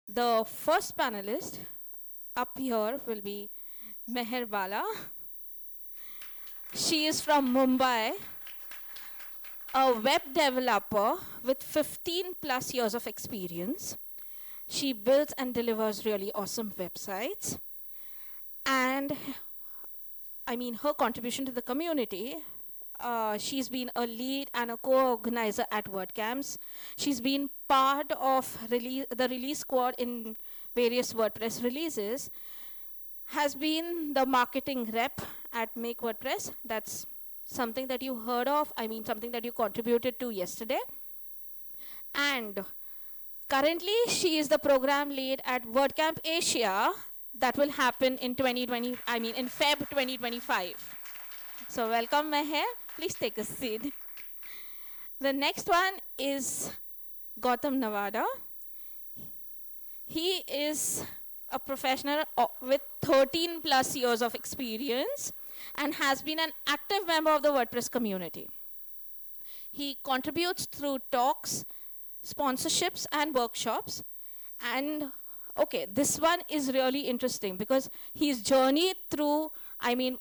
The first panelist up here will be Meher Bala. She is from Mumbai, a web developer with 15 plus years of experience. She builds and delivers really awesome websites. And her contribution to the community, she's been a lead and a co-organizer at WordCamps. She's been part of the release squad in various WordPress releases, has been the marketing rep at Make WordPress. That's something that you heard of, something that you contributed to yesterday. And currently, she is the program lead at WordCamp Asia that will happen in 2020, in Feb 2025. So welcome, Meher. Please take a seat. The next one is Gautam Nawada. He is a professional with 13 plus years of experience and has been an active member of the WordPress community. He contributes through talks, sponsorships, and workshops. And okay, this one is really interesting because his journey through,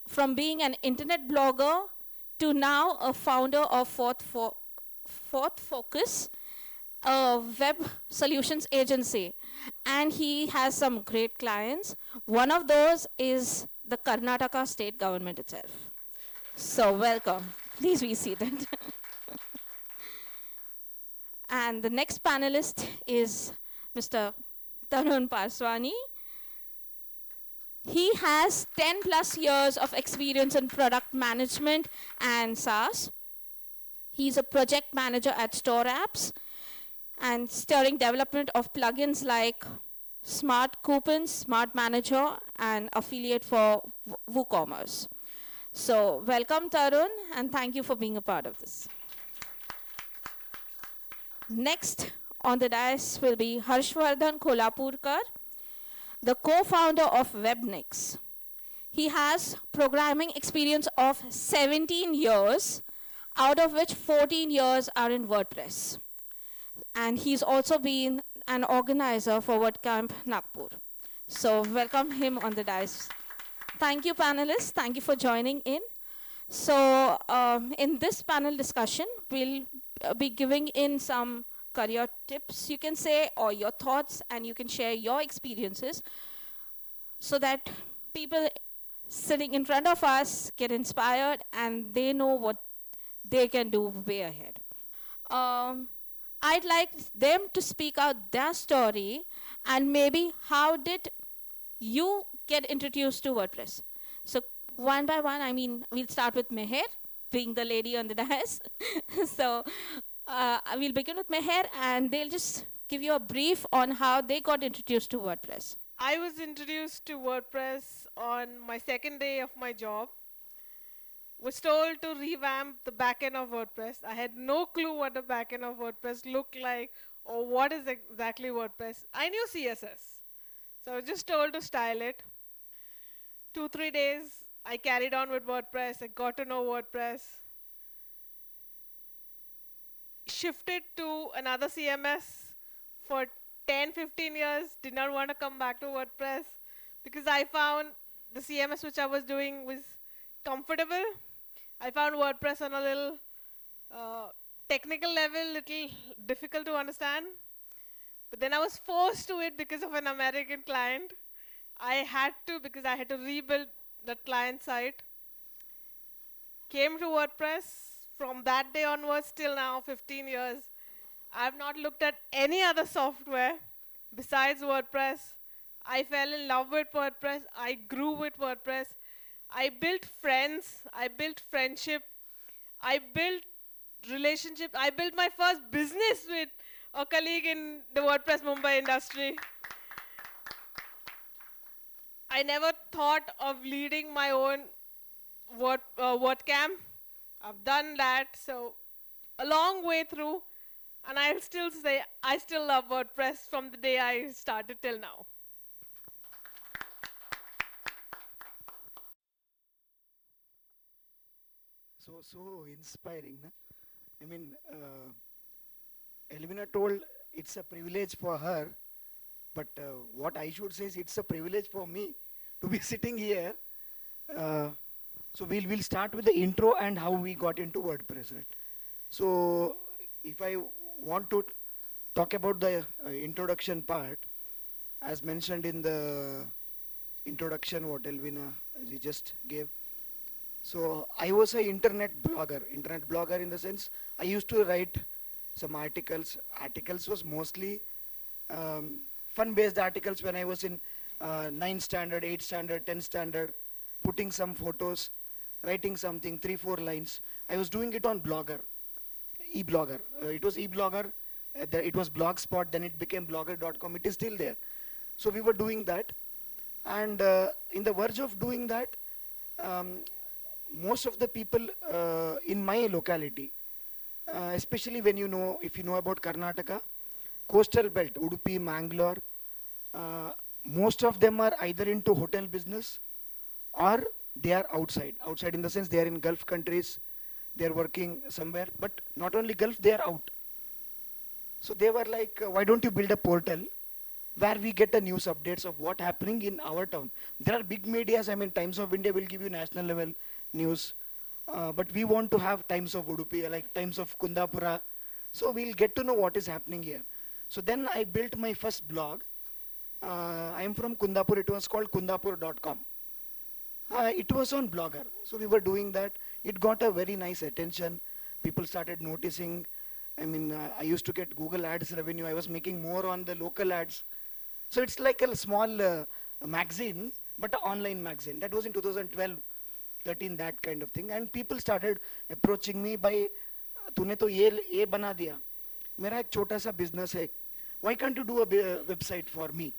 from being an internet blogger to now a founder of Fourth Focus, a web solutions agency. And he has some great clients. One of those is the Karnataka state government itself. So welcome. Please be seated. And the next panelist is Mr. Tarun Parswani. He has 10 plus years of experience in product management and SaaS. He's a project manager at Store Apps and steering development of plugins like Smart Coupons, Smart Manager, and affiliate for WooCommerce. So welcome, Tarun, and thank you for being a part of this. Next on the dais will be Harshvardhan Kolhapurkar, the co-founder of Webnix. He has programming experience of 17 years, out of which 14 years are in WordPress. And he's also been an organizer for WordCamp Nagpur. So welcome him on the dais. Thank you, panelists. Thank you for joining in. So in this panel discussion, we'll be giving in some career tips, you can say, or your thoughts, and you can share your experiences so that people sitting in front of us get inspired and they know what they can do way ahead. I'd like them to speak out their story and maybe how did you get introduced to WordPress. So one by one, we'll start with Meher, being the lady on the dais. So we'll begin with Meher and they'll just give you a brief on how they got introduced to WordPress. I was introduced to WordPress on my second day of my job. Was told to revamp the backend of WordPress. I had no clue what the backend of WordPress looked like or what is exactly WordPress. I knew CSS. So I was just told to style it. 2-3 days, I carried on with WordPress. I got to know WordPress. Shifted to another CMS for 10-15 years. Did not want to come back to WordPress because I found the CMS which I was doing was comfortable. I found WordPress on a little technical level, little difficult to understand. But then I was forced to it because of an American client. I had to because I had to rebuild the client site. Came to WordPress. From that day onwards till now, 15 years, I have not looked at any other software besides WordPress. I fell in love with WordPress. I grew with WordPress. I built friends, I built friendship, I built relationship. I built my first business with a colleague in the WordPress Mumbai industry. I never thought of leading my own WordCamp. I've done that, so a long way through, and I'll still say I still love WordPress from the day I started till now. So inspiring. Na? I mean, Elvina told it's a privilege for her But what I should say is it's a privilege for me to be sitting here. Uh, so we'll start with the intro and how we got into WordPress, right? So if I want to talk about the introduction part, as mentioned in the introduction what Elvina you just gave. So I was a internet blogger in the sense I used to write some articles. Articles was mostly fun-based articles when I was in 9th standard, 8th standard, 10th standard, putting some photos, writing something, 3-4 lines. I was doing it on Blogger, e-blogger. It was e-blogger, it was Blogspot, then it became blogger.com. It is still there. So we were doing that. And in the verge of doing that, most of the people in my locality, especially when if you know about Karnataka, coastal belt, Udupi, Mangalore, most of them are either into hotel business or they are outside. Outside in the sense they are in Gulf countries, they are working somewhere, but not only Gulf, they are out. So they were like, why don't you build a portal where we get the news updates of what happening in our town. There are big medias, I mean Times of India will give you national level news, but we want to have Times of Udupi, like Times of Kundapura, so we'll get to know what is happening here. So then I built my first blog. I am from Kundapur, it was called kundapur.com. It was on Blogger, so we were doing that. It got a very nice attention. People started noticing. I mean, I used to get Google Ads revenue. I was making more on the local ads. So it's like a small magazine, but an online magazine. That was in 2012, 13, that kind of thing. And people started approaching me by, तूने तो ये बना दिया. मेरा एक छोटा सा business है. Why can't you do a website for me?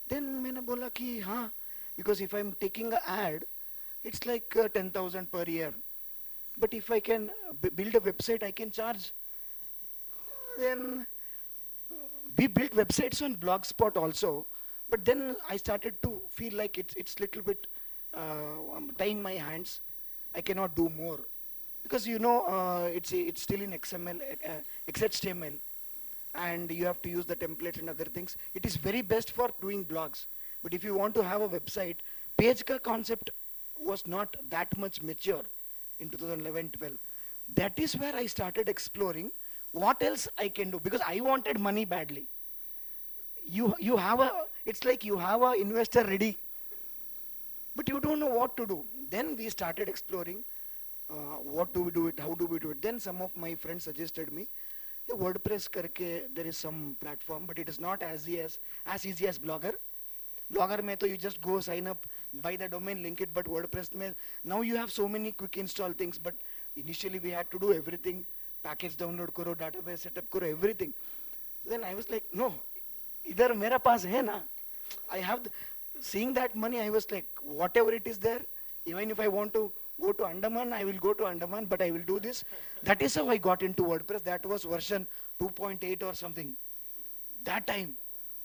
Then मैंने बोला कि हाँ, because if I'm taking an ad, it's like 10,000 per year. But if I can build a website, I can charge. Then we built websites on Blogspot also, but then I started to feel like it's little bit tying my hands. I cannot do more because it's still in XML, XHTML, and you have to use the templates and other things. It is very best for doing blogs, but if you want to have a website, page ka concept was not that much mature in 2011-12. That is where I started exploring what else I can do, because I wanted money badly. It's like you have an investor ready, but you don't know what to do. Then we started exploring what do we do it, how do we do it. Then some of my friends suggested me, WordPress karke, there is some platform, but it is not as easy as Blogger. Blogger mein to you just go sign up, buy the domain, link it, but WordPress mein, now you have so many quick install things, but initially we had to do everything. Package download karo, database setup karo, everything. Then I was like, no, idhar mera paas hai na. I have, seeing that money, I was like, whatever it is there, even if I want to go to Andaman, I will go to Andaman, but I will do this. That is how I got into WordPress. That was version 2.8 or something. That time,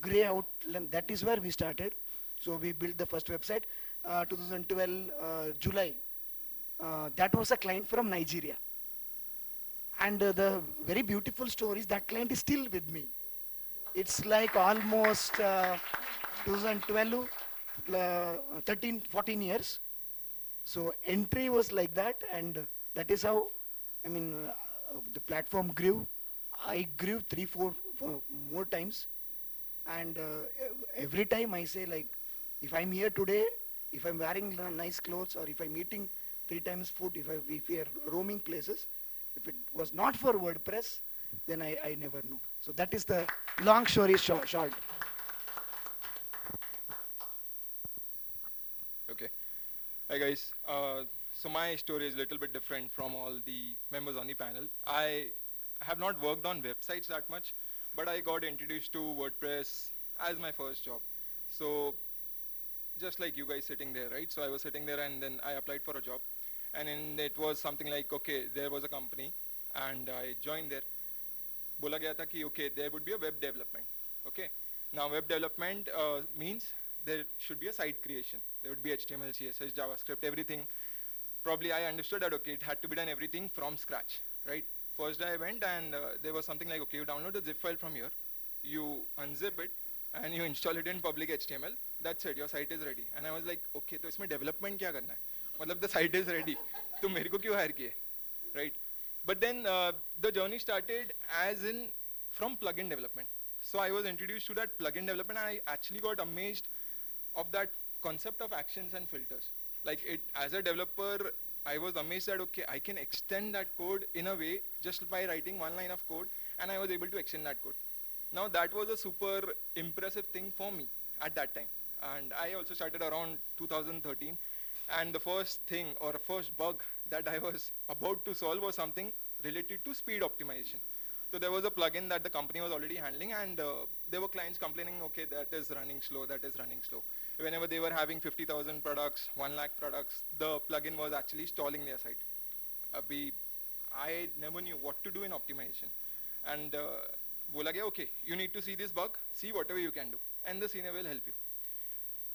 gray out, that is where we started. So we built the first website, 2012 July. That was a client from Nigeria. And the very beautiful story is that client is still with me. It's like almost 2012, 13, 14 years. So entry was like that, and that is how, the platform grew. I grew 3-4 more times. And every time I say, like, if I'm here today, if I'm wearing nice clothes, or if I'm eating 3 times food, if we are roaming places, if it was not for WordPress, then I never knew. So that is the long story short. Okay. Hi guys. So my story is a little bit different from all the members on the panel. I have not worked on websites that much, but I got introduced to WordPress as my first job. So just like you guys sitting there, right? So I was sitting there and then I applied for a job. And then it was something like, okay, there was a company and I joined there. Bola gaya tha ki, okay, there would be a web development. Okay. Now web development means there should be a site creation. There would be HTML, CSS, JavaScript, everything. Probably I understood that, okay, it had to be done everything from scratch, right? First day I went and there was something like, okay, you download the zip file from here, you unzip it, and you install it in public HTML. That's it. Your site is ready. And I was like, okay, तो इसमें development क्या करना है? मतलब the site is ready. तो मेरे को क्यों hire किए? Right? But then the journey started as in from plugin development. So I was introduced to that plugin development, and I actually got amazed of that concept of actions and filters. Like it, as a developer, I was amazed that okay, I can extend that code in a way just by writing one line of code, and I was able to extend that code. Now that was a super impressive thing for me at that time. And I also started around 2013, and the first thing or first bug that I was about to solve was something related to speed optimization. So there was a plugin that the company was already handling, and there were clients complaining, okay, that is running slow, that is running slow. Whenever they were having 50,000 products, 1 lakh products, the plugin was actually stalling their site. I never knew what to do in optimization. And bola gaya, okay, you need to see this bug, see whatever you can do, and the senior will help you.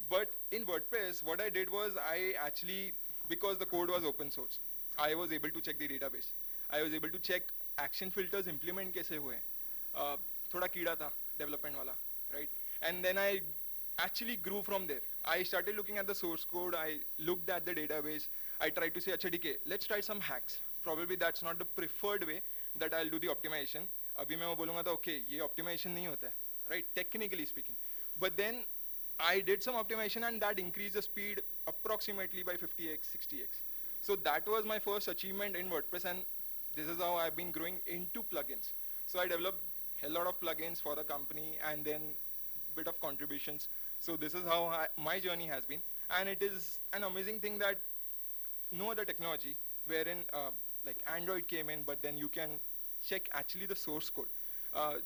But in WordPress, what I did was I actually, because the code was open source, I was able to check the database. I was able to check action filters implement कैसे हुए. थोड़ा कीड़ा था development वाला, right? And then I actually grew from there. I started looking at the source code. I looked at the database. I tried to say, अच्छा ठीक है, let's try some hacks. Probably that's not the preferred way that I'll do the optimization. अभी मैं वो बोलूँगा तो okay, ये optimization नहीं होता है, right? Technically speaking. But then I did some optimization, and that increased the speed approximately by 50x, 60x. So that was my first achievement in WordPress, and this is how I've been growing into plugins. So I developed a lot of plugins for the company, and then bit of contributions. So this is how my journey has been, and it is an amazing thing that no other technology, wherein like Android came in, but then you can check actually the source code.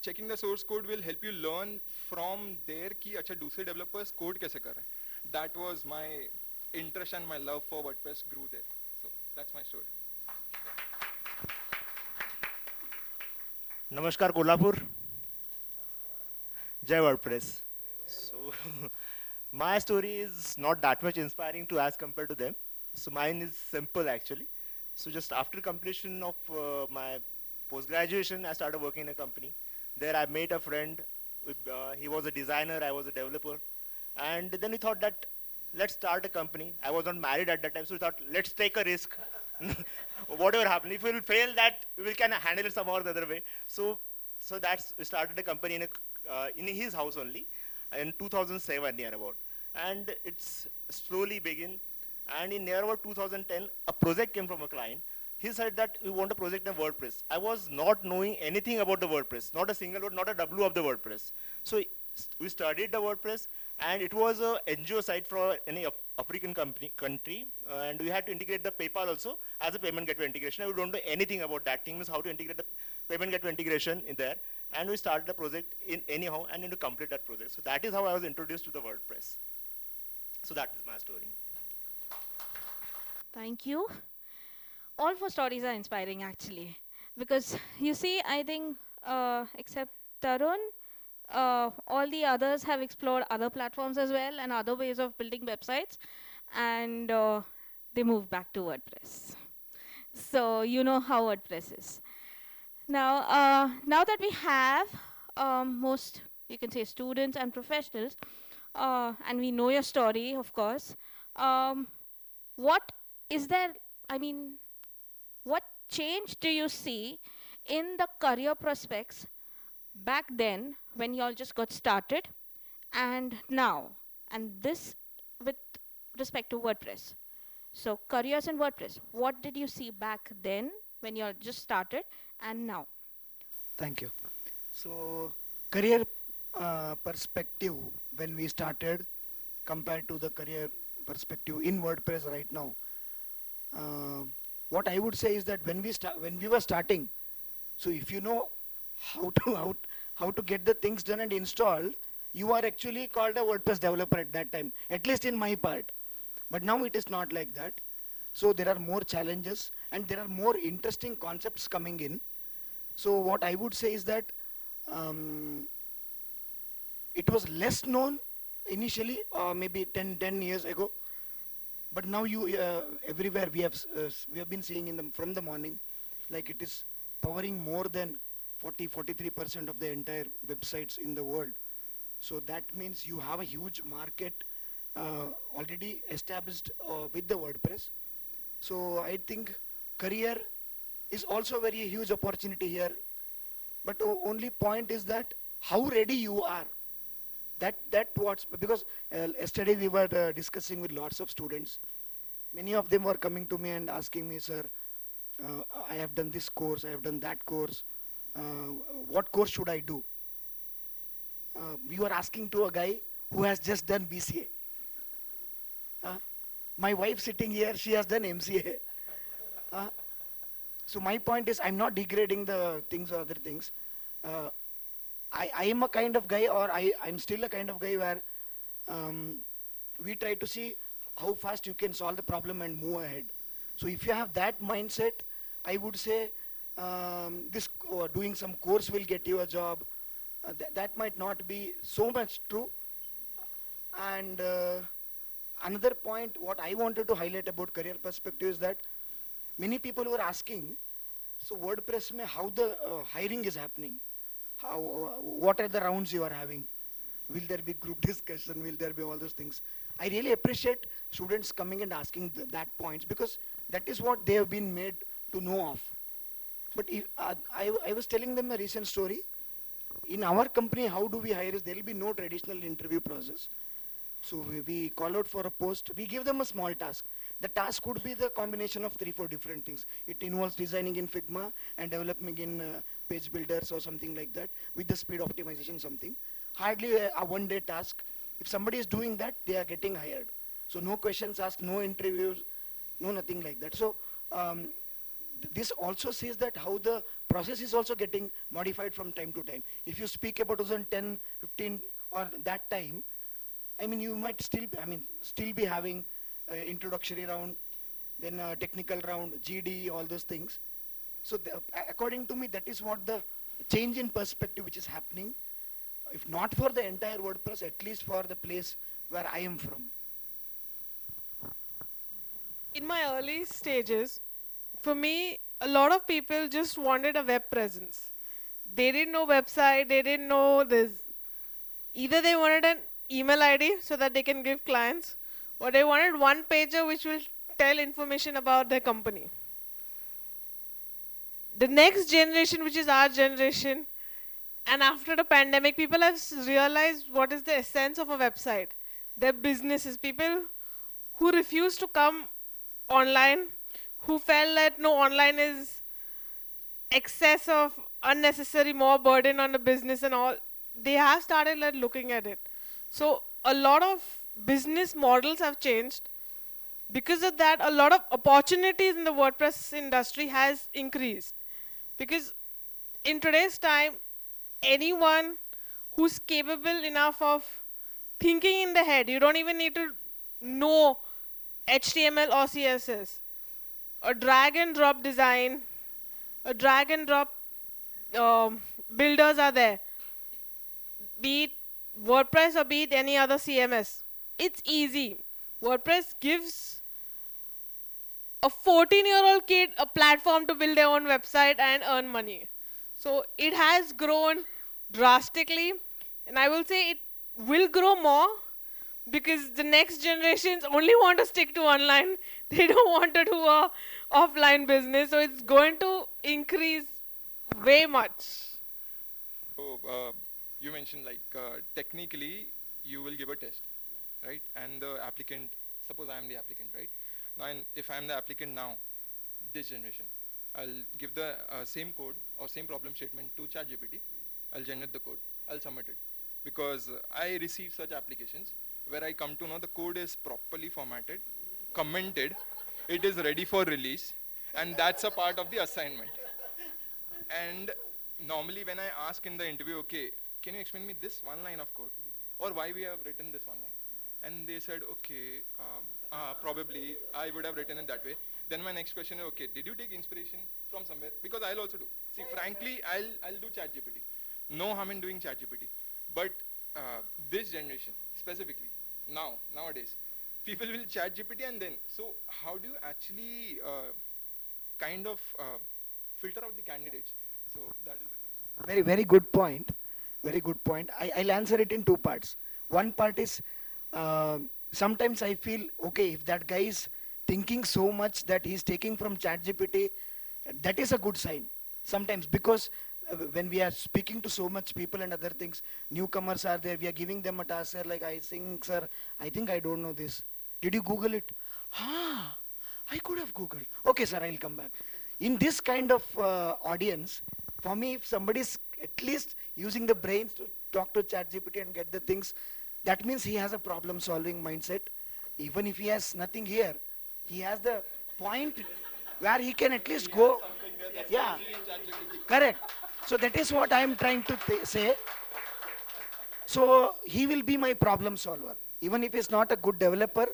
Checking the source code will help you learn from there कि अच्छा दूसरे developers code कैसे कर रहे हैं. That was my interest, and my love for WordPress grew there. So that's my story. Namaskar Kolhapur. Jai WordPress. So my story is not that much inspiring to as compared to them. So mine is simple actually. So just after completion of my post-graduation, I started working in a company. There I met a friend. He was a designer, I was a developer. And then we thought that let's start a company. I was not married at that time, so we thought let's take a risk. Whatever happens, if we will fail that, we can handle it somehow or the other way. So we started a company in his house only in 2007 near about. And it's slowly begin. And in near about 2010, a project came from a client. He said that we want a project in WordPress. I was not knowing anything about the WordPress, not a single word, not a W of the WordPress. So we studied the WordPress, and it was a NGO site for any African country, and we had to integrate the PayPal also as a payment gateway integration. We don't know anything about that thing, is how to integrate the payment gateway integration in there. And we started the project in anyhow, and to complete that project. So that is how I was introduced to the WordPress. So that is my story. Thank you. All four stories are inspiring actually, because you see, I think except Tarun, all the others have explored other platforms as well and other ways of building websites, and they moved back to WordPress. So you know how WordPress is. Now that we have most, you can say, students and professionals, and we know your story, of course, what is there, I mean, what change do you see in the career prospects back then when you all just got started and now? And this with respect to WordPress. So careers in WordPress, what did you see back then when you all just started and now? Thank you. So career perspective when we started compared to the career perspective in WordPress right now. What I would say is that when we were starting, so if you know how to get the things done and installed, you are actually called a WordPress developer at that time, at least in my part. But now it is not like that. So there are more challenges and there are more interesting concepts coming in. So what I would say is that it was less known initially, maybe 10 years ago. But now everywhere we have been seeing from the morning, like it is powering more than 43% of the entire websites in the world. So that means you have a huge market already established with the WordPress. So I think career is also very huge opportunity here. But only point is that how ready you are. That what's because yesterday we were discussing with lots of students. Many of them were coming to me and asking me, sir, I have done this course, I have done that course. What course should I do? We were asking to a guy who has just done BCA. My wife sitting here, she has done MCA. So my point is, I'm not degrading the things or other things. I am a kind of guy, or I'm still a kind of guy where we try to see how fast you can solve the problem and move ahead. So if you have that mindset, I would say this doing some course will get you a job. That might not be so much true. And another point, what I wanted to highlight about career perspective is that many people were asking, so WordPress mein how the hiring is happening? How, what are the rounds you are having? Will there be group discussion? Will there be all those things? I really appreciate students coming and asking that points, because that is what they have been made to know of. But if, I was telling them a recent story. In our company, how do we hire is there will be no traditional interview process. So we call out for a post. We give them a small task. The task could be the combination of 3-4 different things. It involves designing in Figma and developing in page builders or something like that with the speed optimization something. Hardly a one-day task. If somebody is doing that, they are getting hired. So no questions asked, no interviews, no nothing like that. So this also says that how the process is also getting modified from time to time. If you speak about 2010, 15 or that time, I mean, you might still be having introductory round, then technical round, GD, all those things. So according to me, that is what the change in perspective which is happening. If not for the entire WordPress, at least for the place where I am from. In my early stages, for me, a lot of people just wanted a web presence. They didn't know website, they didn't know this. Either they wanted an email ID so that they can give clients, or they wanted one pager which will tell information about their company. The next generation, which is our generation, and after the pandemic, people have realized what is the essence of a website. Their businesses, people who refuse to come online, who felt that no, online is excess of unnecessary more burden on the business and all, they have started looking at it. So a lot of business models have changed. Because of that, a lot of opportunities in the WordPress industry has increased. Because in today's time, anyone who's capable enough of thinking in the head, you don't even need to know HTML or CSS. A drag and drop design, a drag and drop builders are there. Be it WordPress or be it any other CMS. It's easy. WordPress gives a 14-year-old kid a platform to build their own website and earn money. So it has grown drastically, and I will say it will grow more because the next generations only want to stick to online. They don't want to do a offline business, so it's going to increase way much. So you mentioned technically you will give a test, right? And the applicant, suppose I am the applicant, right? Now, and if I am the applicant now, this generation, I'll give the same code or same problem statement to ChatGPT. I'll generate the code. I'll submit it. Because I receive such applications where I come to know the code is properly formatted, commented, it is ready for release, and that's a part of the assignment. And normally when I ask in the interview, okay, can you explain me this one line of code? Or why we have written this one line? And they said, okay, probably I would have written it that way. Then my next question is, okay, did you take inspiration from somewhere? Because I'll also do. See, frankly, I'll do ChatGPT. No harm in doing ChatGPT. But this generation, specifically, nowadays, people will ChatGPT and then. So how do you actually filter out the candidates? So that is the question. Very, very good point. very good point. I'll answer it in two parts. One part is sometimes I feel, okay, if that guy is thinking so much that he's taking from ChatGPT, that is a good sign. Sometimes because when we are speaking to so much people and other things, newcomers are there, we are giving them a task, sir, like I think, sir, I think I don't know this. Did you Google it? Ah, I could have Googled. Okay, sir, I'll come back. In this kind of audience, for me, if somebody is at least using the brains to talk to ChatGPT and get the things, that means he has a problem-solving mindset. Even if he has nothing here, he has the point where he can at least go. Yeah, correct. So that is what I am trying to say. So he will be my problem solver. Even if he's not a good developer,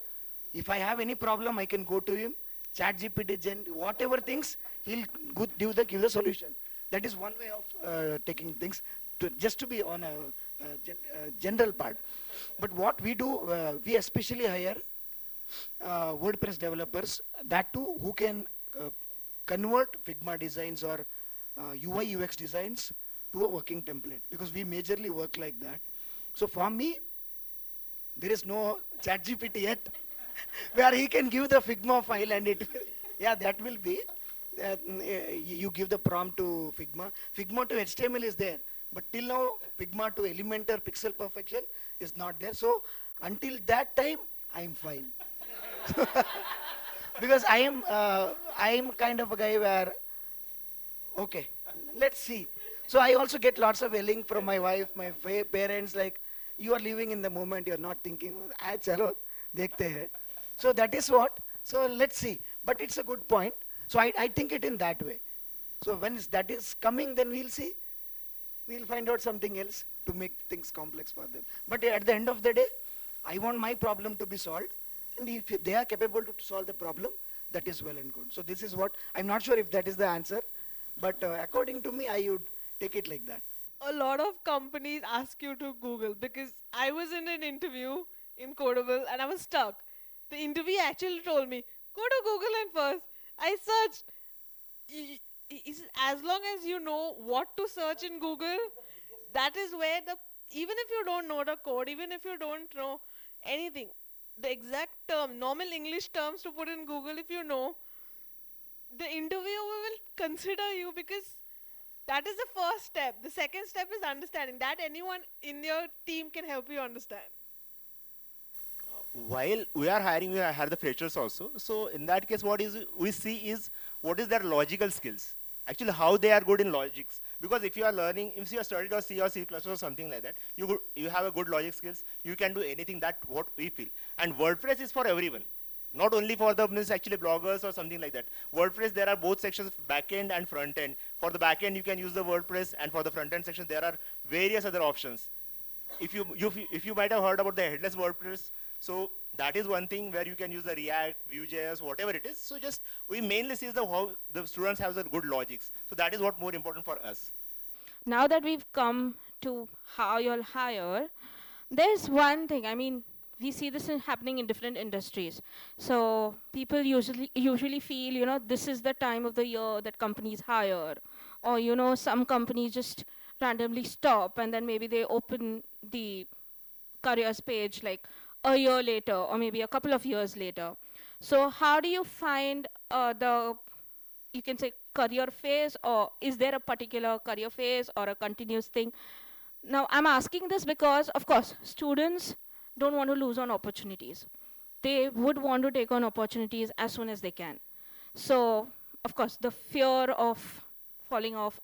if I have any problem, I can go to him. ChatGPT, whatever things, he'll give the solution. That is one way of taking things, just to be on a general part. But what we do, we especially hire WordPress developers, that too, who can convert Figma designs or UI UX designs to a working template, because we majorly work like that. So for me, there is no ChatGPT yet where he can give the Figma file and it will, yeah, that will be. You give the prompt to Figma. Figma to HTML is there, but till now, Figma to Elementor pixel perfection is not there. So until that time, I'm fine. Because I am kind of a guy where, okay, let's see. So I also get lots of yelling from my wife, my parents, like, you are living in the moment, you're not thinking, chalo, dekhte hai. So that is what, so let's see. But it's a good point. So I think it in that way. So when that is coming, then we'll see. We'll find out something else to make things complex for them. But at the end of the day, I want my problem to be solved. And if they are capable to solve the problem, that is well and good. So this is what, I'm not sure if that is the answer, but according to me, I would take it like that. A lot of companies ask you to Google, because I was in an interview in Codable and I was stuck. The interview actually told me, go to Google and first. I searched. As long as you know what to search in Google, that is where even if you don't know the code, even if you don't know anything, the exact term, normal English terms to put in Google, if you know, the interviewer will consider you, because that is the first step. The second step is understanding. That anyone in your team can help you understand. While we are hiring, we hire the freshers also. So in that case, what is we see is what is their logical skills. Actually, how they are good in logics. Because if you are learning, if you are studied or C or C++ or something like that, you have a good logic skills. You can do anything that what we feel. And WordPress is for everyone. Not only for the actually bloggers or something like that. WordPress, there are both sections, backend and front end. For the backend, you can use the WordPress, and for the front end section, there are various other options. If you might have heard about the headless WordPress, so that is one thing where you can use the React, Vue.js, whatever it is. So just we mainly see how the students have the good logics. So that is what more important for us. Now that we've come to how you'll hire, there's one thing. I mean, we see this happening in different industries. So people usually feel, this is the time of the year that companies hire, or some companies just randomly stop and then maybe they open the careers page like a year later or maybe a couple of years later. So how do you find you can say career phase, or is there a particular career phase or a continuous thing? Now I'm asking this because, of course, students don't want to lose on opportunities. They would want to take on opportunities as soon as they can. So, of course, the fear of falling off,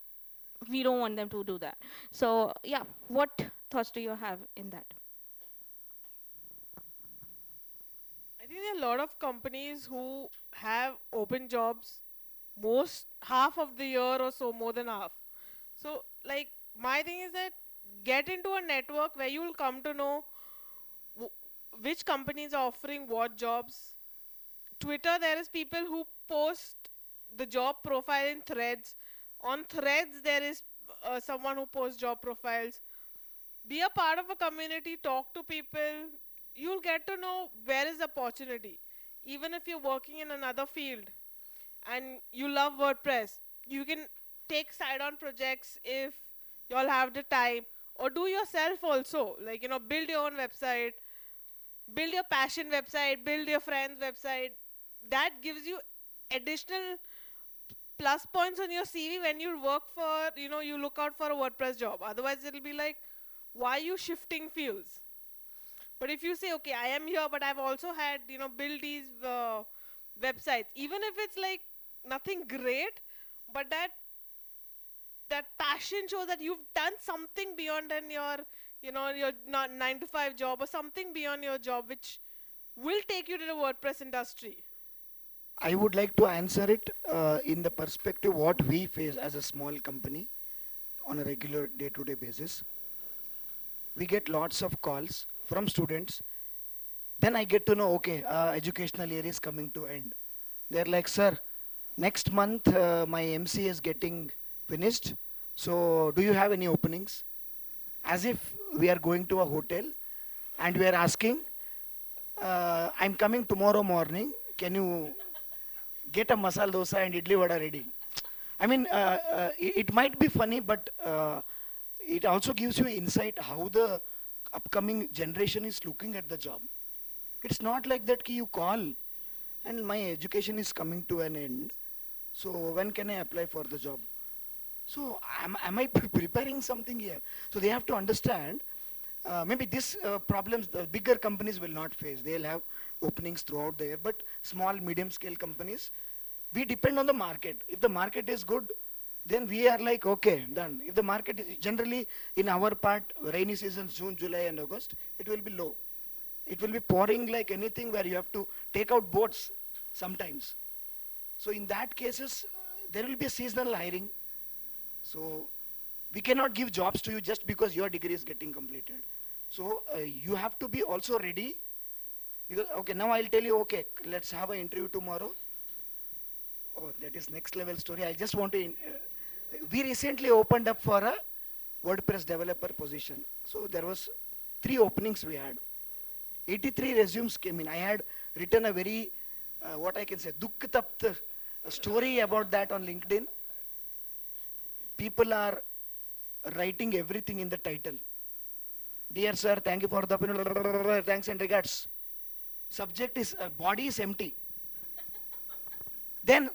we don't want them to do that. So, yeah, what thoughts do you have in that? I think there are a lot of companies who have open jobs half of the year or so, more than half. So, like, my thing is that get into a network where you will come to know which companies are offering what jobs. Twitter, there is people who post the job profile in threads. On threads, there is someone who posts job profiles. Be a part of a community, talk to people. You'll get to know where is the opportunity. Even if you're working in another field and you love WordPress, you can take side-on projects if you all have the time, or do yourself also. Like, build your own website, build your passion website, build your friend's website. That gives you additional plus points on your CV when you work for, you look out for a WordPress job. Otherwise, it'll be like, why are you shifting fields? But if you say, okay, I am here, but I've also had, build these websites, even if it's like nothing great, but that passion shows that you've done something beyond than your not 9 to 5 job, or something beyond your job, which will take you to the WordPress industry. I would like to answer it in the perspective what we face as a small company on a regular day-to-day basis. We get lots of calls from students. Then I get to know, okay, educational year is coming to end. They're like, sir, next month my MC is getting finished. So do you have any openings? As if we are going to a hotel and we are asking, I'm coming tomorrow morning. Can you get a masala dosa and idli vada ready? I mean, it might be funny, but it also gives you insight how the upcoming generation is looking at the job. It's not like that you call and my education is coming to an end. So when can I apply for the job? So am I preparing something here? So they have to understand, maybe this problems the bigger companies will not face. They'll have openings throughout the year, but small, medium scale companies, we depend on the market. If the market is good, then we are like, okay, done. If the market is generally in our part, rainy seasons, June, July and August, it will be low. It will be pouring like anything where you have to take out boats sometimes. So in that cases, there will be a seasonal hiring. So we cannot give jobs to you just because your degree is getting completed. So you have to be also ready. Because, okay, now I'll tell you, okay, let's have an interview tomorrow. Oh, that is next level story. I just want to, we recently opened up for a WordPress developer position. So there was 3 openings we had. 83 resumes came in. I had written a very, what I can say, dukh tapt story about that on LinkedIn. People are writing everything in the title. Dear sir, thank you for the thanks and regards. Subject is, body is empty. Then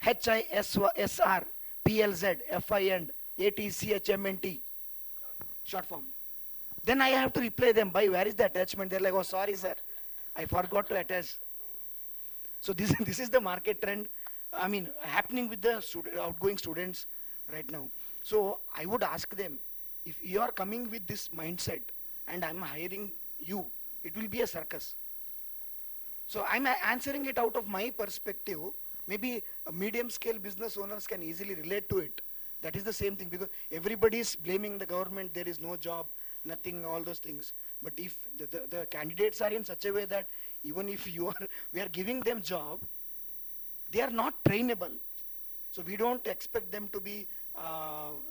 HISR, PLZ, FIN, ATCHMNT, short form. Then I have to reply them by where is the attachment? They're like, oh, sorry, sir, I forgot to attach. So this is the market trend. I mean, happening with the outgoing students right now. So I would ask them, if you are coming with this mindset and I'm hiring you, it will be a circus. So I'm answering it out of my perspective. Maybe medium scale business owners can easily relate to it. That is the same thing, because everybody is blaming the government, there is no job, nothing, all those things. But if the candidates are in such a way that even if we are giving them job, they are not trainable. So we don't expect them to be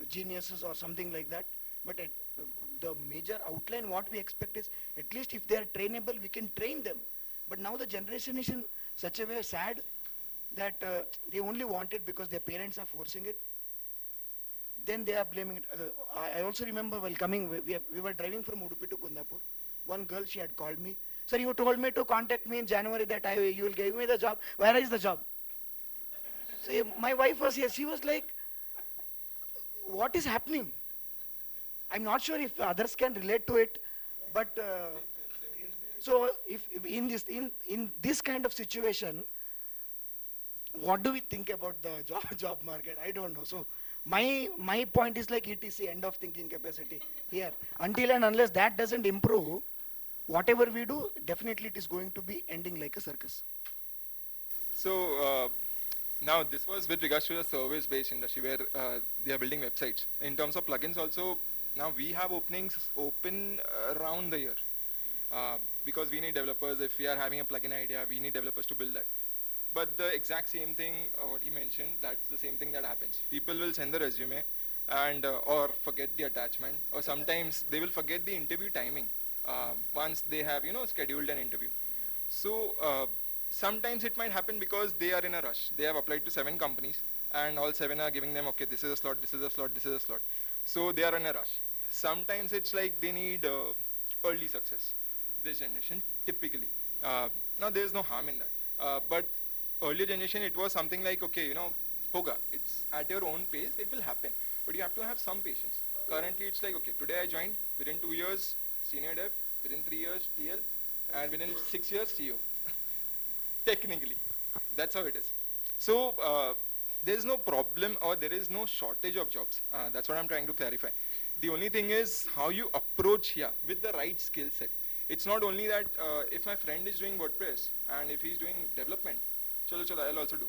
geniuses or something like that. But the major outline what we expect is, at least if they are trainable, we can train them. But now the generation is in such a way sad that they only want it because their parents are forcing it. Then they are blaming it. I also remember while coming, we were driving from Udupi to Kolhapur. One girl, she had called me. Sir, you told me to contact me in January that you will give me the job. Where is the job? So my wife was here. She was like, what is happening? I'm not sure if others can relate to it, but so if in this kind of situation, what do we think about the job market? I don't know. So my point is like ETC, end of thinking capacity here. Until and unless that doesn't improve, whatever we do, definitely it is going to be ending like a circus. So now this was with regards to the service-based industry where they are building websites. In terms of plugins also, now we have openings open around the year because we need developers. If we are having a plugin idea, we need developers to build that. But the exact same thing, what he mentioned, that's the same thing that happens. People will send the resume and or forget the attachment, or sometimes they will forget the interview timing once they have scheduled an interview. So sometimes it might happen because they are in a rush. They have applied to 7 companies and all 7 are giving them, okay, this is a slot, this is a slot, this is a slot. So they are in a rush. sometimes it's like they need early success. This generation, typically. Now, there's no harm in that. But earlier generation, it was something like, okay, hoga, it's at your own pace, it will happen. But you have to have some patience. Currently, it's like, okay, today I joined, within 2 years, senior dev, within 3 years, TL, and within 6 years, CEO. Technically. That's how it is. So, there's no problem or there is no shortage of jobs. That's what I'm trying to clarify. The only thing is how you approach here with the right skill set. It's not only that if my friend is doing WordPress and if he's doing development, chalo, I'll also do.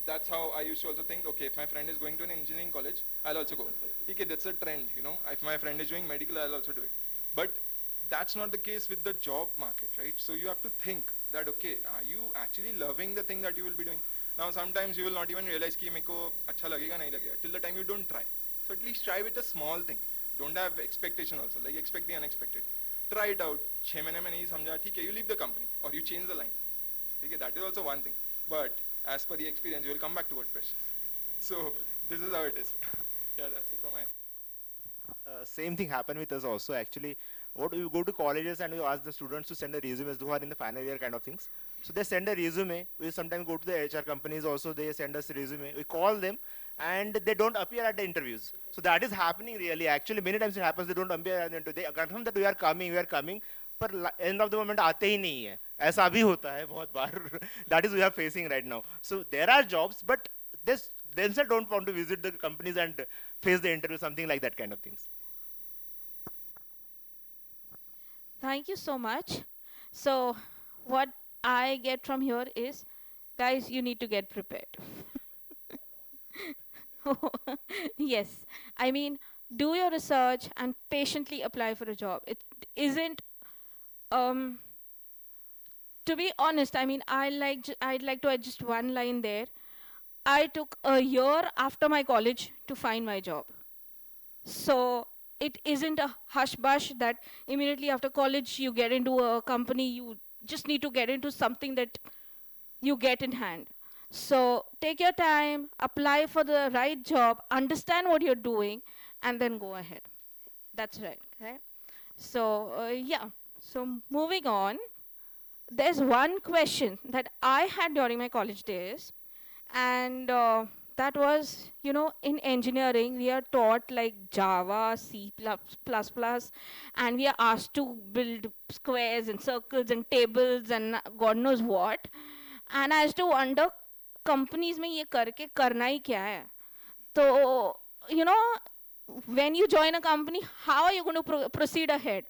That's how I used to also think, okay, if my friend is going to an engineering college, I'll also go. Okay, that's a trend, If my friend is doing medical, I'll also do it. But that's not the case with the job market, right? So you have to think that, okay, are you actually loving the thing that you will be doing? Now, sometimes you will not even realize कि मेरे को अच्छा लगेगा नहीं लगेगा till the time you don't try. So at least try with a small thing. Don't have expectation also. Like expect the unexpected. Try it out. 6 महीने में नहीं समझा ठीक है, you leave the company or you change the line. ठीक है, that is also one thing. But as per the experience, you will come back to WordPress. So this is how it is. Yeah, that's it from my end. Same thing happened with us also actually. What you go to colleges and you ask the students to send a resumes who are in the final year kind of things. So they send a resume. We sometimes go to the HR companies also. They send us a resume. We call them and they don't appear at the interviews. So that is happening really. Actually, many times it happens. They don't appear at the interview. They confirm that we are coming. पर end of the moment आते ही नहीं है. ऐसा भी होता है बहुत बार. That is we are facing right now. So there are jobs, but they themselves don't want to visit the companies and face the interview, something like that kind of things. Thank you so much. So what I get from here is, guys, you need to get prepared. Yes. I mean, do your research and patiently apply for a job. It isn't, to be honest, I mean, I'd like to add just one line there. I took a year after my college to find my job. So it isn't a hush-bush that immediately after college you get into a company, you just need to get into something that you get in hand. So take your time, apply for the right job, understand what you're doing, and then go ahead. That's right, okay? So yeah, so moving on, there's one question that I had during my college days, and that was, in engineering, we are taught like Java, C++, and we are asked to build squares and circles and tables and God knows what. And I used to wonder, companies में ये करके करना ही क्या है? So, when you join a company, how are you going to proceed ahead?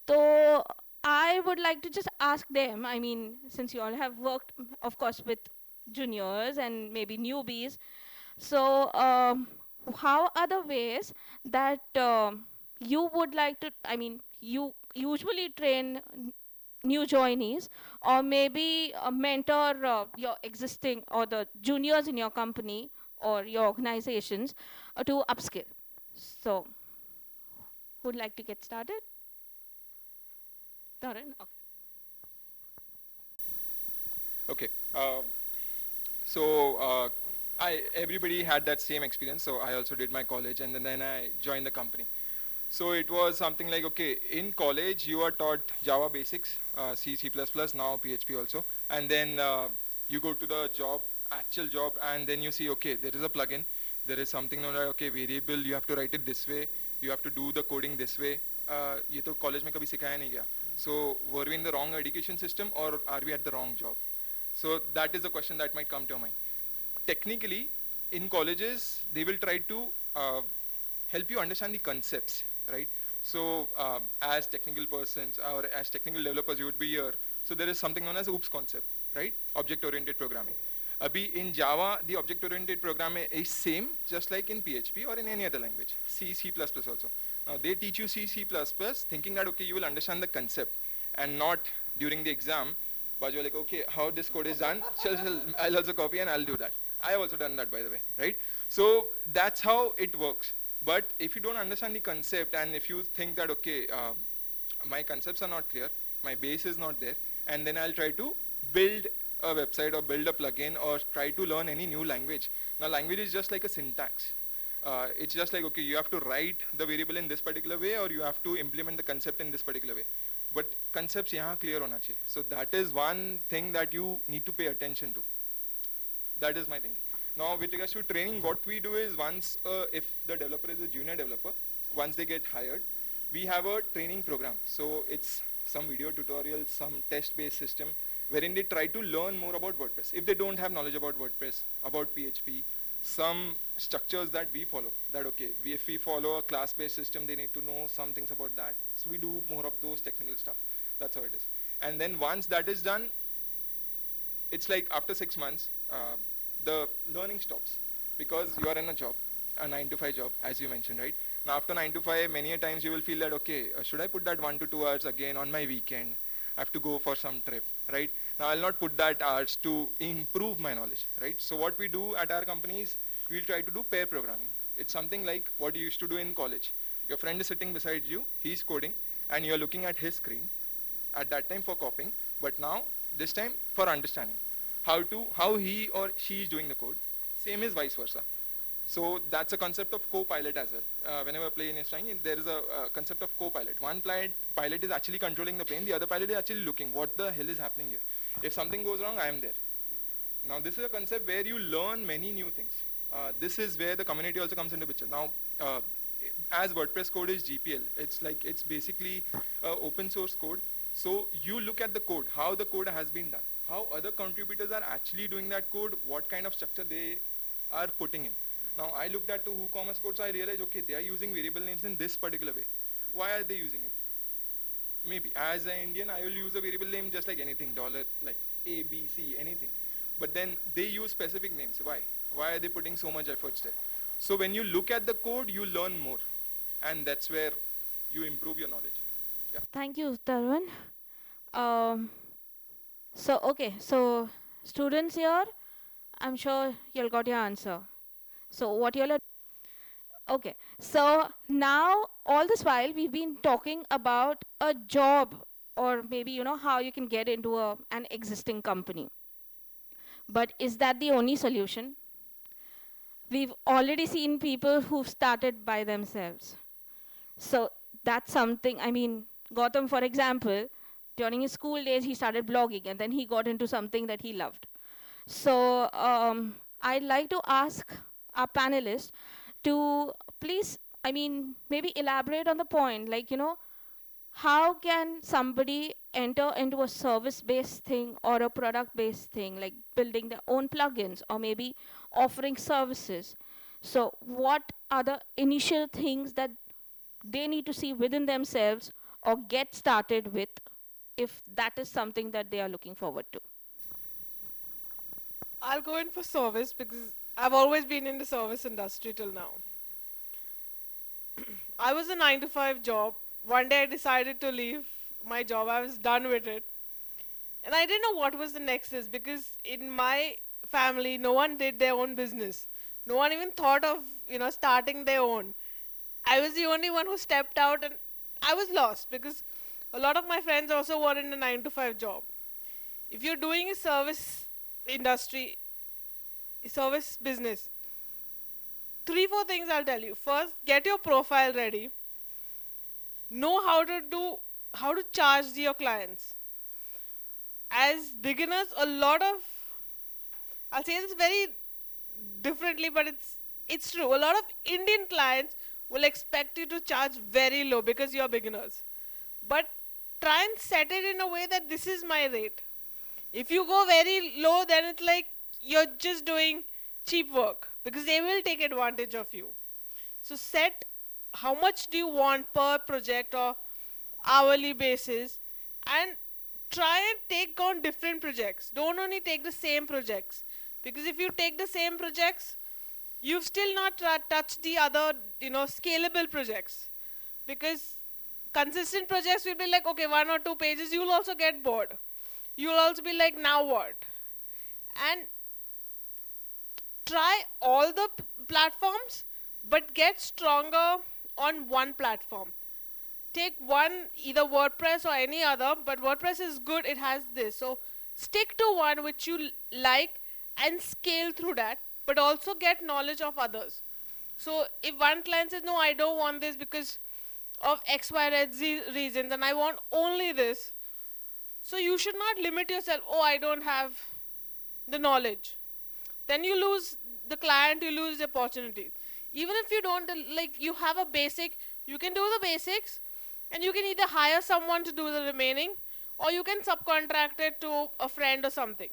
So I would like to just ask them, I mean, since you all have worked, of course, with juniors and maybe newbies, so how are the ways that you would like to, I mean, you usually train new joinees or maybe mentor your existing or the juniors in your company or your organizations to upskill? So who'd like to get started? Darren? Okay. Okay. So everybody had that same experience. So I also did my college and then I joined the company. So it was something like, okay, in college you are taught Java basics, C, C++, now PHP also. And then you go to the job, actual job, and then you see, okay, there is a plugin. There is something known as, okay, variable, you have to write it this way. You have to do the coding this way. ये तो college में कभी सिखाया नहीं गया. So were we in the wrong education system or are we at the wrong job? So that is the question that might come to your mind. Technically, in colleges, they will try to help you understand the concepts, right? So as technical persons or as technical developers, you would be here. So there is something known as OOPS concept, right? Object-oriented programming. Abhi in Java, the object-oriented programming is same, just like in PHP or in any other language. C, C++ also. Now they teach you C, C++, thinking that, okay, you will understand the concept and not during the exam, but you're like, okay, how this code is done, I'll also copy and I'll do that. I have also done that, by the way, right? So that's how it works. But if you don't understand the concept and if you think that, okay, my concepts are not clear, my base is not there, and then I'll try to build a website or build a plugin or try to learn any new language. Now language is just like a syntax. It's just like, okay, you have to write the variable in this particular way or you have to implement the concept in this particular way. But concepts yahan clear hona chahiye. So that is one thing that you need to pay attention to. That is my thinking. Now with regards to training, what we do is once, if the developer is a junior developer, once they get hired, we have a training program. So it's some video tutorials, some test-based system, wherein they try to learn more about WordPress. If they don't have knowledge about WordPress, about PHP, some structures that we follow, that okay, if we follow a class-based system, they need to know some things about that. So we do more of those technical stuff. That's how it is. And then once that is done, it's like after 6 months, the learning stops because you are in a job, a 9-to-5 job, as you mentioned, right? Now after 9 to 5, many a times you will feel that, okay, should I put that 1 to 2 hours again on my weekend? I have to go for some trip, right? Now I'll not put that hours to improve my knowledge, right? So what we do at our companies, we'll try to do pair programming. It's something like what you used to do in college. Your friend is sitting beside you, he's coding, and you're looking at his screen. At that time for copying, but now, this time for understanding. How he or she is doing the code. Same is vice versa. So that's a concept of co-pilot as well. Whenever a plane is flying, there is a concept of co-pilot. One pilot is actually controlling the plane, the other pilot is actually looking, what the hell is happening here? If something goes wrong, I am there. Now this is a concept where you learn many new things. This is where the community also comes into picture. Now, as WordPress code is GPL, it's basically open source code. So you look at the code, how the code has been done, how other contributors are actually doing that code, what kind of structure they are putting in. Now I looked at the WooCommerce code, so I realized, okay, they are using variable names in this particular way. Why are they using it? Maybe as an Indian, I will use a variable name just like anything, dollar, like A, B, C, anything. But then they use specific names. Why? Why are they putting so much efforts there? So when you look at the code, you learn more. And that's where you improve your knowledge. Yeah. Thank you, Tarun. So students here, I'm sure you'll got your answer. So what you'll okay. So now all this while we've been talking about a job or maybe how you can get into an existing company. But is that the only solution? We've already seen people who've started by themselves. So that's something, I mean, Gautam, for example, during his school days, he started blogging and then he got into something that he loved. So I'd like to ask our panelists to please, maybe elaborate on the point, like, how can somebody enter into a service-based thing or a product-based thing, like building their own plugins or maybe offering services? So what are the initial things that they need to see within themselves or get started with if that is something that they are looking forward to? I'll go in for service because I've always been in the service industry till now. I was a 9-to-5 job. One day I decided to leave my job. I was done with it. And I didn't know what was the next is because in my family, no one did their own business. No one even thought of, starting their own. I was the only one who stepped out and I was lost because a lot of my friends also were in a 9-to-5 job. If you're doing a service industry, service business, 3-4 things I'll tell you. First, get your profile ready. Know how to charge your clients. As beginners, I'll say this very differently, but it's true. A lot of Indian clients will expect you to charge very low because you're beginners. But try and set it in a way that this is my rate. If you go very low, then it's like you're just doing cheap work because they will take advantage of you. So set how much do you want per project or hourly basis and try and take on different projects. Don't only take the same projects because if you take the same projects, you've still not touched the other, scalable projects because consistent projects will be like, okay, 1 or 2 pages, you'll also get bored. You'll also be like, now what? And try all the platforms, but get stronger on one platform. Take one, either WordPress or any other, but WordPress is good, it has this. So stick to one which you like and scale through that, but also get knowledge of others. So if one client says, no, I don't want this because of X, Y, Z reasons, and I want only this, so you should not limit yourself, oh, I don't have the knowledge. Then you lose the client, you lose the opportunity. Even if you don't, like, you have a basic, you can do the basics, and you can either hire someone to do the remaining, or you can subcontract it to a friend or something.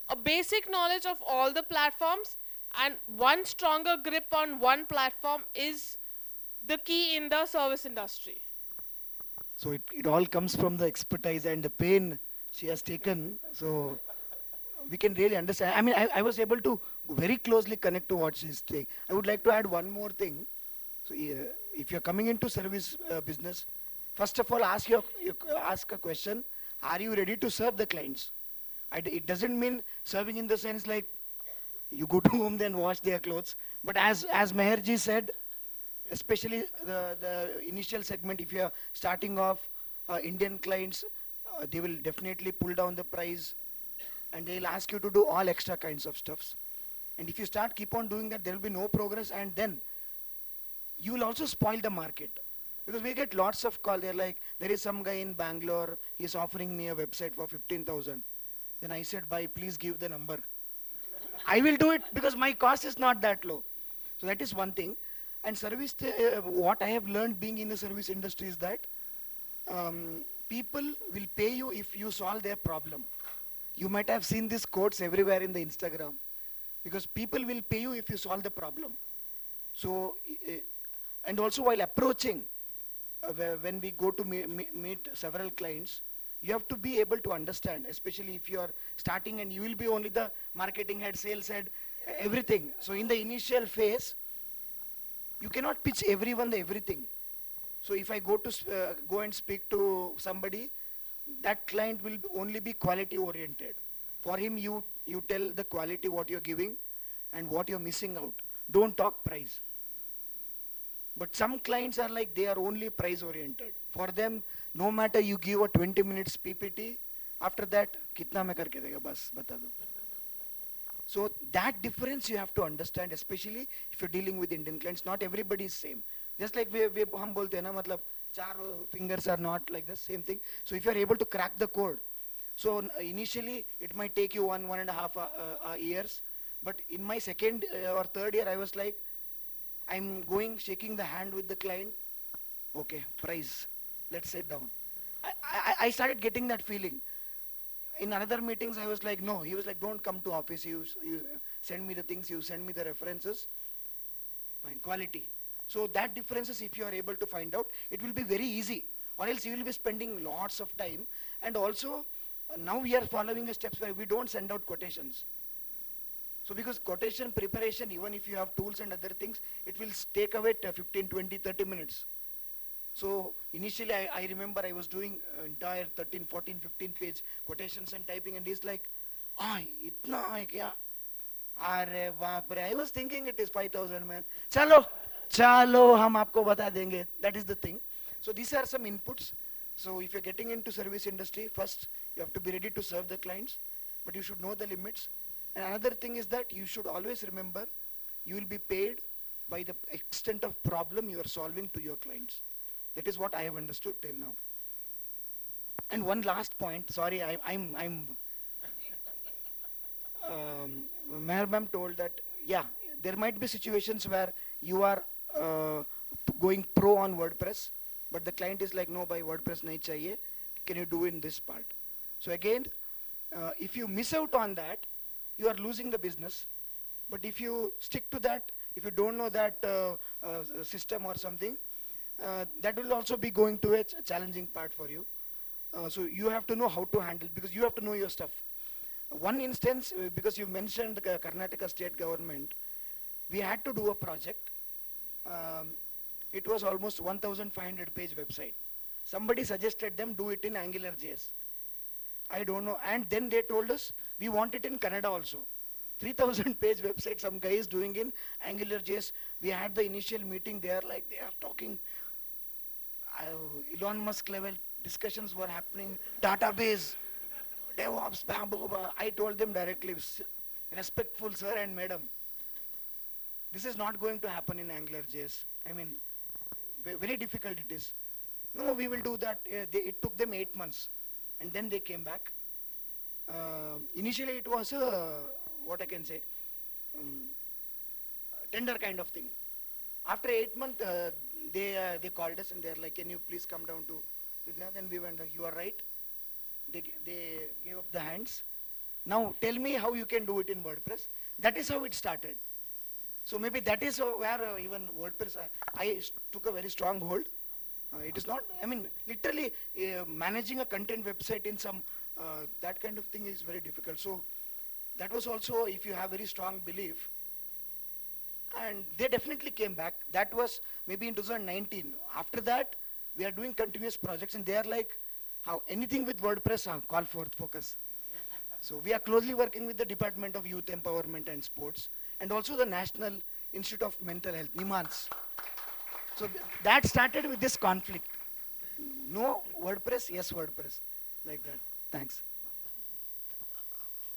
A basic knowledge of all the platforms and one stronger grip on one platform is the key in the service industry. So it all comes from the expertise and the pain she has taken. So we can really understand. I mean, I was able to very closely connect to what she's saying. I would like to add one more thing. So if you're coming into service business, first of all, ask a question. Are you ready to serve the clients? It doesn't mean serving in the sense like you go to home then wash their clothes. But as Meherji said, especially the initial segment, if you're starting off Indian clients, they will definitely pull down the price and they'll ask you to do all extra kinds of stuffs. And if you keep on doing that, there will be no progress, and then you will also spoil the market. Because we get lots of calls. They're like, there is some guy in Bangalore, he's offering me a website for 15,000. Then I said, bye, please give the number. I will do it because my cost is not that low. So that is one thing. And what I have learned being in the service industry is that people will pay you if you solve their problem. You might have seen these quotes everywhere in the Instagram. Because people will pay you if you solve the problem. So, and also while approaching, when we go to meet several clients, you have to be able to understand, especially if you are starting and you will be only the marketing head, sales head, everything. So in the initial phase, you cannot pitch everyone the everything. So if I go and speak to somebody, that client will only be quality oriented. For him, you tell the quality what you're giving and what you're missing out. Don't talk price. But some clients are like, they are only price oriented. For them, no matter you give a 20 minutes PPT, after that, kitna mein karke dega, bas, bata do. So that difference you have to understand, especially if you're dealing with Indian clients. Not everybody is same. Just like hum bolte na, matlab, 4 fingers are not like the same thing. So if you're able to crack the code, so initially it might take you 1.5 years. But in my second or third year, I was like, I'm going, shaking the hand with the client. Okay, price. Let's sit down. I started getting that feeling. In another meetings, I was like, no. He was like, don't come to office. You send me the things. You send me the references. Fine, quality. So that differences, if you are able to find out, it will be very easy. Or else you will be spending lots of time. And also, now we are following a steps where we don't send out quotations. So because quotation preparation, even if you have tools and other things, it will take away 15, 20, 30 minutes. So initially I remember I was doing entire 13, 14, 15 page quotations and typing, and he's like, itna hai kya? Are baap re. I was thinking it is 5,000, man. Chalo, hum aapko bata denge. That is the thing. So these are some inputs. So if you're getting into service industry, first you have to be ready to serve the clients, but you should know the limits. And another thing is that you should always remember you will be paid by the extent of problem you are solving to your clients. That is what I have understood till now. And one last point, sorry, Meher ma'am told that, yeah, there might be situations where you are going pro on WordPress, but the client is like, no, by WordPress nahi chahiye, can you do in this part? So again, if you miss out on that, you are losing the business. But if you stick to that, if you don't know that system or something, that will also be going to a challenging part for you. So you have to know how to handle, because you have to know your stuff. One instance, because you mentioned the Karnataka state government, we had to do a project. It was almost 1,500 page website. Somebody suggested them do it in AngularJS. I don't know. And then they told us, we want it in Kannada also. 3,000 page website, some guy is doing in AngularJS. We had the initial meeting there, like they are talking. Elon Musk level discussions were happening. Database, DevOps, blah, blah, blah. I told them directly, respectful sir and madam. this is not going to happen in AngularJS. I mean, very difficult it is. No, we will do that. It took them 8 months, and then they came back. Initially, it was what I can say, tender kind of thing. After 8 months, they called us and they're like, "Can you please come down to?" Then we went. You are right. They gave up the hands. Now tell me how you can do it in WordPress. That is how it started. So maybe that is where even WordPress, I took a very strong hold. It is not, I mean, literally managing a content website in some, that kind of thing is very difficult. So that was also, if you have very strong belief, and they definitely came back. That was maybe in 2019. After that, we are doing continuous projects, and they are like, how anything with WordPress, call for focus. So we are closely working with the Department of Youth Empowerment and Sports, and also the National Institute of Mental Health, NIMANS. So that started with this conflict. No WordPress, yes WordPress, like that. Thanks.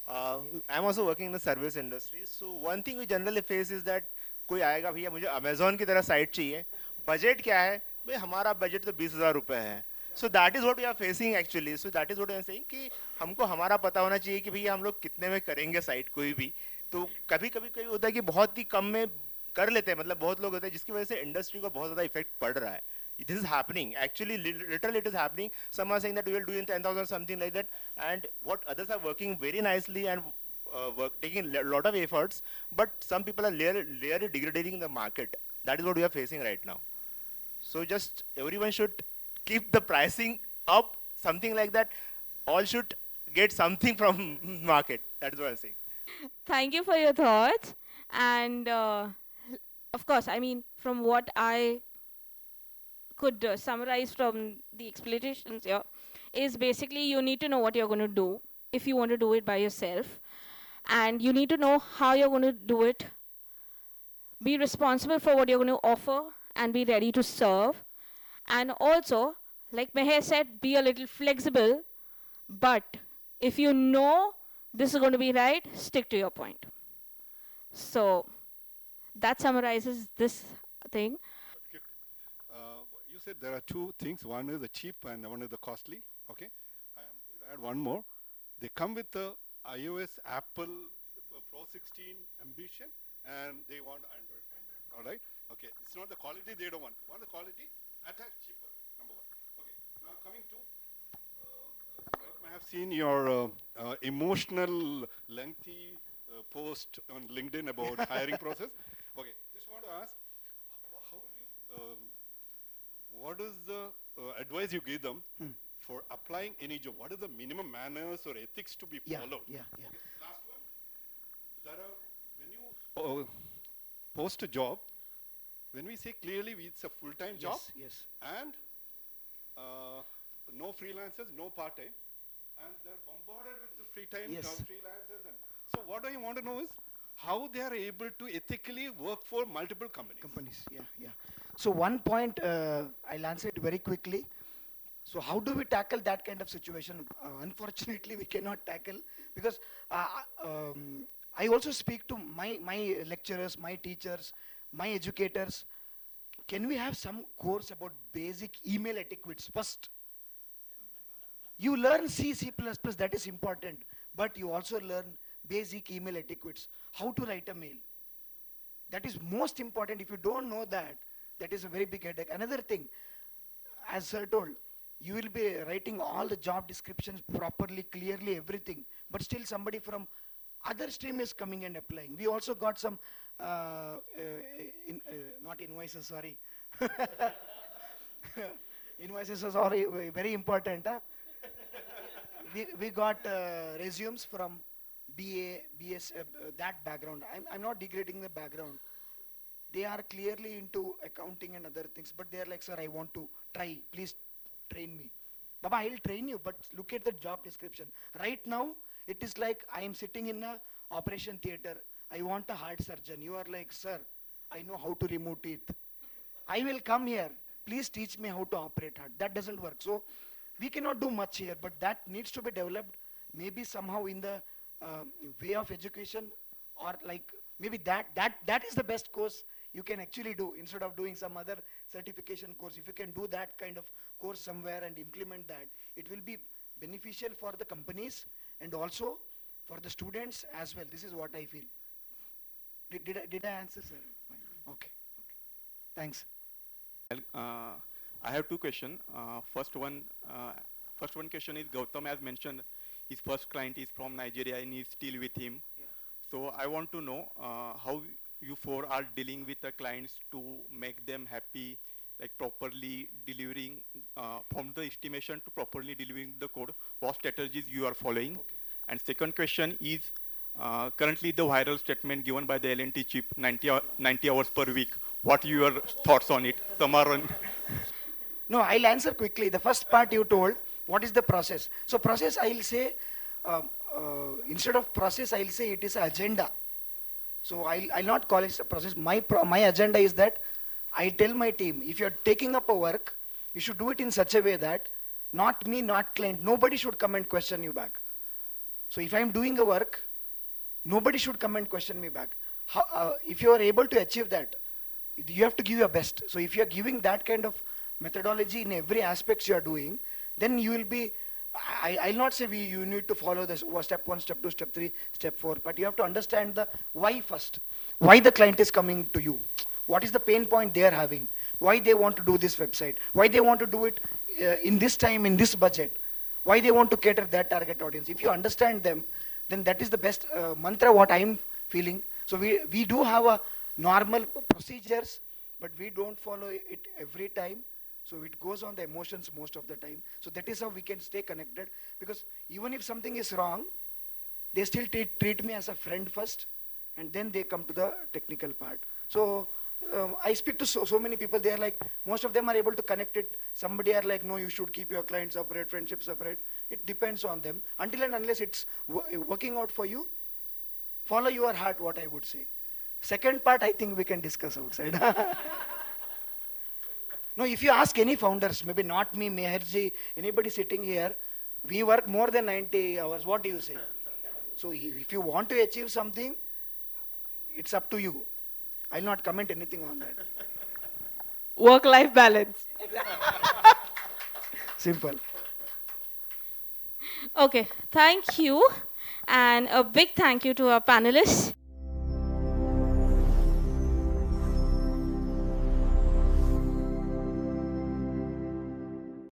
I'm also working in the service industry. So one thing we generally face is that कोई आएगा भैया मुझे Amazon की तरह site चाहिए, budget क्या है? भाई हमारा बजट तो 20,000 रुपए है. So that is what we are facing actually. So that is what I am saying कि हमको हमारा पता होना चाहिए कि भैया हम लोग कितने में करेंगे साइट कोई भी. तो कभी कभी होता है कि बहुत ही कम में कर लेते हैं, मतलब बहुत लोग होते हैं जिसकी वजह से इंडस्ट्री को बहुत ज़्यादा इफेक्ट पड़ रहा है. This is happening. Actually, literally it is happening. Some are saying that we will do in 10,000, something like that. And what others are working very nicely and taking a lot of efforts, but some people are really degrading the market. That is what we are facing right now. So just everyone should keep the pricing up, something like that. All should get something from market. That is what I'm saying. Thank you for your thoughts. And of course, I mean, from what I could summarize from the explanations here, is basically you need to know what you're going to do if you want to do it by yourself. And you need to know how you're going to do it. Be responsible for what you're going to offer and be ready to serve. And also, like Meher said, be a little flexible. But if you know this is going to be right, stick to your point. So that summarizes this thing. You said there are two things. One is the cheap and one is the costly. Okay. I am going to add one more. They come with the iOS, Apple Pro 16 ambition, and they want Android. All right. Okay. It's not the quality they don't want. They want the quality at a cheaper. Number one. Okay. Now coming to, I have seen your emotional, lengthy post on LinkedIn about hiring process. Okay. Just want to ask, how will you? What is the advice you give them for applying any job? What is the minimum manners or ethics to be followed? Yeah. Okay, last one. There are, when you post a job, when we say clearly it's a full-time job, Yes. and no freelancers, no part-time, and they're bombarded with the free-time freelancers. And so what I want to know is how they are able to ethically work for multiple companies. Yeah. So one point, I'll answer it very quickly. So how do we tackle that kind of situation? Unfortunately, we cannot tackle because I also speak to my lecturers, my teachers, my educators. Can we have some course about basic email etiquettes first? You learn C++, that is important, but you also learn basic email etiquettes, how to write a mail. That is most important. If you don't know that, that is a very big headache. Another thing, as sir told, you will be writing all the job descriptions properly, clearly, everything, but still somebody from other stream is coming and applying. We also got some, not invoices, sorry. Invoices are sorry, very important. Huh? We got resumes from BA, BS, that background. I'm not degrading the background. They are clearly into accounting and other things, but they are like, sir, I want to try, please train me. Baba, I'll train you, but look at the job description. Right now, it is like I am sitting in a operation theater. I want a heart surgeon. You are like, sir, I know how to remove teeth. I will come here. Please teach me how to operate heart. That doesn't work. So we cannot do much here, but that needs to be developed maybe somehow in the way of education, or like Maybe that is the best course you can actually do instead of doing some other certification course. If you can do that kind of course somewhere and implement that, it will be beneficial for the companies and also for the students as well. This is what I feel. Did I answer, sir? Fine. Okay. Thanks. I have two questions. First one question is Gautam has mentioned his first client is from Nigeria and he's still with him. Yeah. So I want to know how you four are dealing with the clients to make them happy, like properly delivering from the estimation to properly delivering the code. What strategies you are following? Okay. And second question is currently the viral statement given by the L&T chip 90 hours per week. What are your thoughts on it? Some are on. No, I'll answer quickly. The first part you told, what is the process? So process, I'll say, instead of process, I'll say it is an agenda. So I'll not call it a process. My agenda is that I tell my team, if you're taking up a work, you should do it in such a way that not me, not client, nobody should come and question you back. So if I'm doing a work, nobody should come and question me back. If you are able to achieve that, you have to give your best. So if you are giving that kind of methodology in every aspect you are doing, then you will be, I'll not say you need to follow this step 1, step 2, step 3, step 4, but you have to understand the why first. Why the client is coming to you? What is the pain point they are having? Why they want to do this website? Why they want to do it in this time, in this budget? Why they want to cater that target audience? If you understand them, then that is the best mantra what I'm feeling. So we do have a normal procedures, but we don't follow it every time. So it goes on the emotions most of the time. So that is how we can stay connected, because even if something is wrong, they still treat me as a friend first, and then they come to the technical part. So I speak to so many people, they are like, most of them are able to connect it. Somebody are like, no, you should keep your clients separate, friendship separate. It depends on them. Until and unless it's working out for you, follow your heart, what I would say. Second part, I think we can discuss outside. No, if you ask any founders, maybe not me, Meherji, anybody sitting here, we work more than 90 hours. What do you say? So if you want to achieve something, it's up to you. I'll not comment anything on that. Work-life balance. Simple. Okay, thank you. And a big thank you to our panelists.